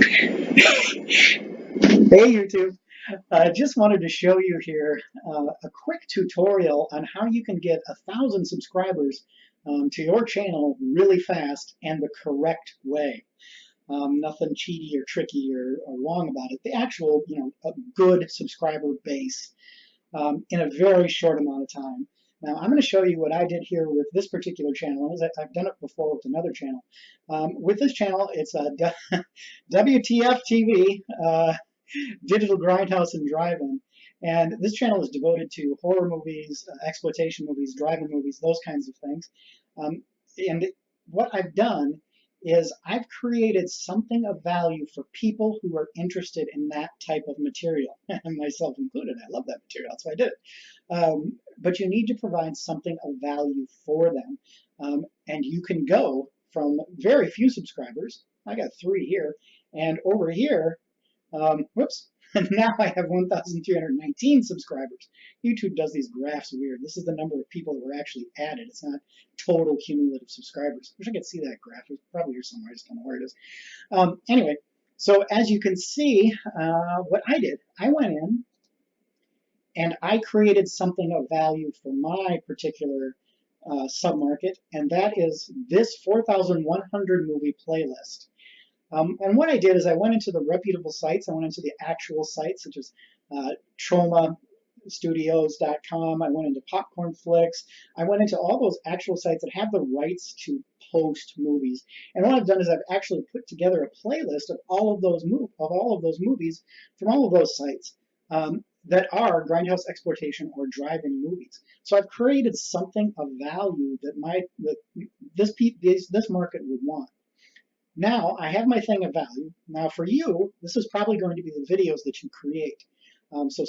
Hey YouTube, I just wanted to show you here a quick tutorial on how you can get 1,000 subscribers to your channel really fast and the correct way. Nothing cheaty or tricky or wrong about it. The actual, a good subscriber base in a very short amount of time. Now, I'm going to show you what I did here with this particular channel. I've done it before with another channel. With this channel, it's WTF TV. Digital Grindhouse and Drive-In. And this channel is devoted to horror movies, exploitation movies, drive-in movies, those kinds of things. And what I've done is I've created something of value for people who are interested in that type of material, and myself included. I love that material, that's why I did it. But you need to provide something of value for them. And you can go from very few subscribers, I got 3 here, and over here, whoops, now I have 1,319 subscribers. YouTube does these graphs weird. This is the number of people that were actually added. It's not total cumulative subscribers. I wish I could see that graph. It's probably here somewhere. I just don't know where it is. Anyway, so as you can see, what I did, I went in and I created something of value for my particular submarket, and that is this 4,100 movie playlist. And what I did is I went into the reputable sites. I went into the actual sites, such as TromaStudios.com. I went into Popcorn Flicks. I went into all those actual sites that have the rights to post movies. And what I've done is I've actually put together a playlist of all of those movies from all of those sites that are grindhouse exploitation or drive-in movies. So I've created something of value that this market would want. Now I have my thing of value. Now for you, this is probably going to be the videos that you create. So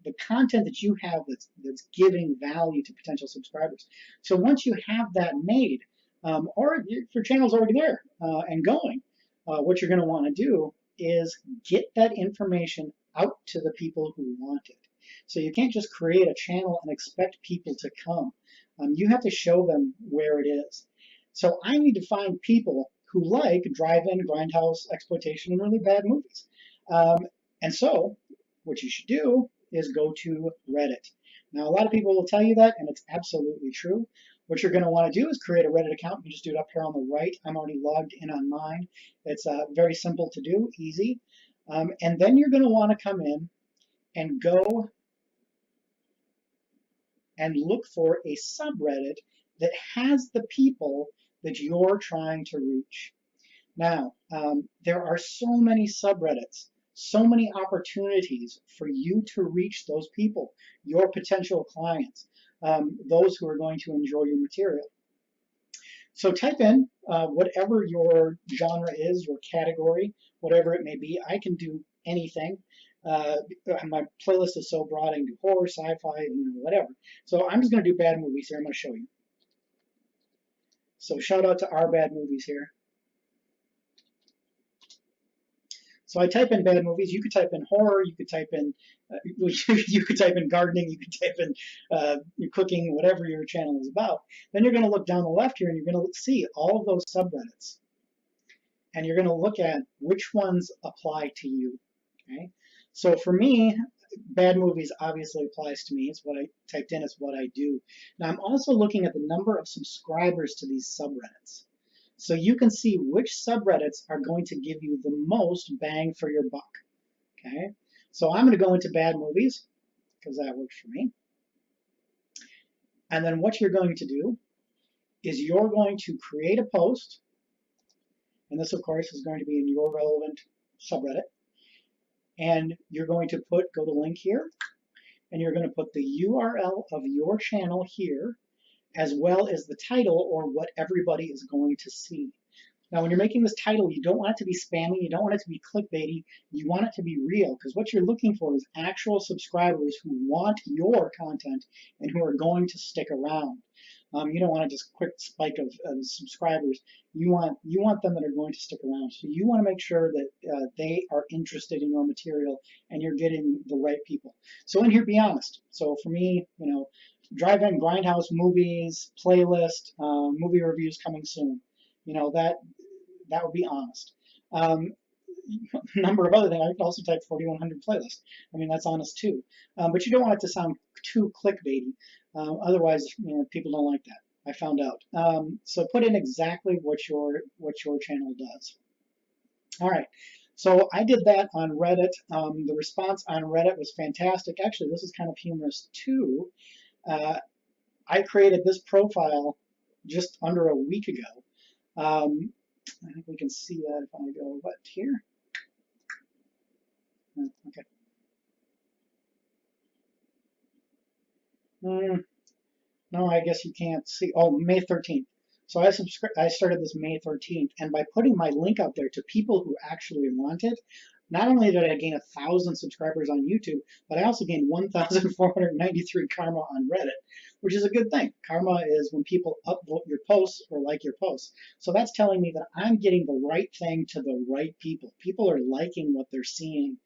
the content that you have that's giving value to potential subscribers. So once you have that made, or if your channel's already there and going, what you're going to want to do is get that information out to the people who want it. So you can't just create a channel and expect people to come. You have to show them where it is. So I need to find people who like drive-in, grindhouse, exploitation, and really bad movies. And so what you should do is go to Reddit. Now, a lot of people will tell you that, and it's absolutely true. What you're going to want to do is create a Reddit account. You just do it up here on the right. I'm already logged in on mine. It's very simple to do, easy. And then you're going to want to come in and go and look for a subreddit that has the people that you're trying to reach. Now, there are so many subreddits, so many opportunities for you to reach those people, your potential clients, those who are going to enjoy your material. So type in whatever your genre is, your category, whatever it may be. I can do anything. My playlist is so broad, I can do horror, sci-fi, whatever. So I'm just going to do bad movies here. I'm going to show you. So shout out to our bad movies here. So I type in bad movies. You could type in horror. You could type in you could type in gardening. You could type in cooking, whatever your channel is about. Then you're going to look down the left here, and you're going to see all of those subreddits, and you're going to look at which ones apply to you. Okay. So for me, bad movies obviously applies to me. It's what I typed in. It's what I do. Now I'm also looking at the number of subscribers to these subreddits. So you can see which subreddits are going to give you the most bang for your buck. Okay. So I'm going to go into bad movies because that works for me. And then what you're going to do is you're going to create a post. And this, of course, is going to be in your relevant subreddit. And you're going to go to link here, and you're going to put the URL of your channel here, as well as the title or what everybody is going to see. Now, when you're making this title, you don't want it to be spammy, you don't want it to be clickbaity, you want it to be real, because what you're looking for is actual subscribers who want your content and who are going to stick around. You don't want just quick spike of subscribers. You want them that are going to stick around. So you want to make sure that they are interested in your material and you're getting the right people. So in here, be honest. So for me, drive-in, grindhouse, movies, playlist, movie reviews coming soon. That would be honest. a number of other things. I could also type 4100 playlist. I mean, that's honest too. But you don't want it to sound too clickbaity. Otherwise, people don't like that. I found out. So put in exactly what your channel does. All right. So I did that on Reddit. The response on Reddit was fantastic. Actually, this is kind of humorous too. I created this profile just under a week ago. I think we can see that if I go here. Okay. No, I guess you can't see. Oh, May 13th. So I started this May 13th, and by putting my link out there to people who actually want it, not only did I gain 1,000 subscribers on YouTube, but I also gained 1,493 karma on Reddit, which is a good thing. Karma is when people upvote your posts or like your posts. So that's telling me that I'm getting the right thing to the right people. People are liking what they're seeing.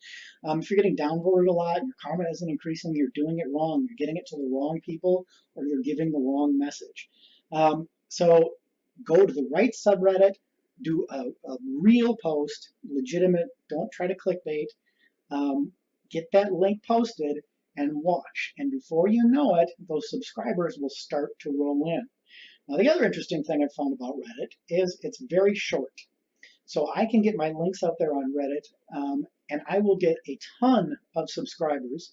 If you're getting downvoted a lot, your karma isn't increasing, you're doing it wrong. You're getting it to the wrong people, or you're giving the wrong message. So go to the right subreddit, do a real post, legitimate, don't try to clickbait, get that link posted and watch. And before you know it, those subscribers will start to roll in. Now, the other interesting thing I found about Reddit is it's very short. So I can get my links out there on Reddit, and I will get a ton of subscribers,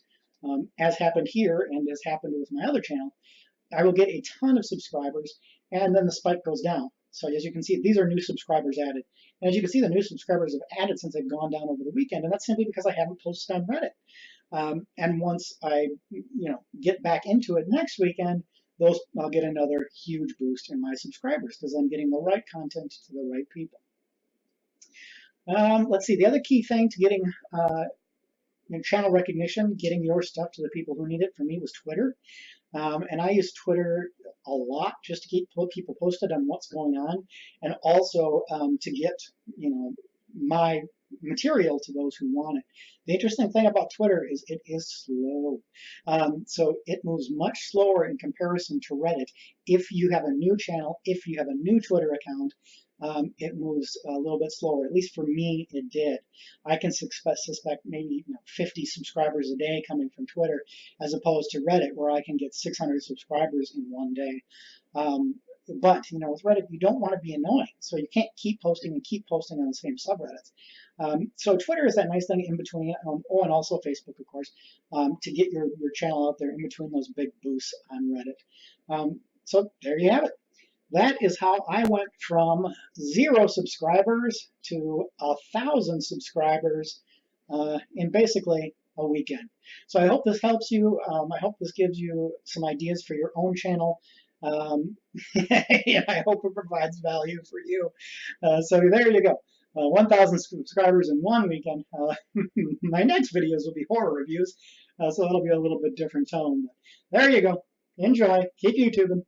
as happened here and as happened with my other channel. I will get a ton of subscribers, and then the spike goes down. So as you can see, these are new subscribers added. And as you can see, the new subscribers have added since they've gone down over the weekend, and that's simply because I haven't posted on Reddit. And once I, get back into it next weekend, I'll get another huge boost in my subscribers because I'm getting the right content to the right people. Let's see, the other key thing to getting channel recognition, getting your stuff to the people who need it, for me was Twitter. And I use Twitter a lot just to keep people posted on what's going on, and also to get my material to those who want it. The interesting thing about Twitter is it is slow. So it moves much slower in comparison to Reddit. If you have a new channel, if you have a new Twitter account, it moves a little bit slower. At least for me, it did. I can suspect maybe 50 subscribers a day coming from Twitter, as opposed to Reddit, where I can get 600 subscribers in one day. But with Reddit, you don't want to be annoying, so you can't keep posting and keep posting on the same subreddits. So Twitter is that nice thing in between, and also Facebook, of course, to get your channel out there in between those big boosts on Reddit. So there you have it. That is how I went from 0 subscribers to 1,000 subscribers in basically a weekend. So I hope this helps you. I hope this gives you some ideas for your own channel. And I hope it provides value for you. So there you go. 1,000 subscribers in one weekend. My next videos will be horror reviews, so that'll be a little bit different tone. But there you go. Enjoy. Keep YouTubing.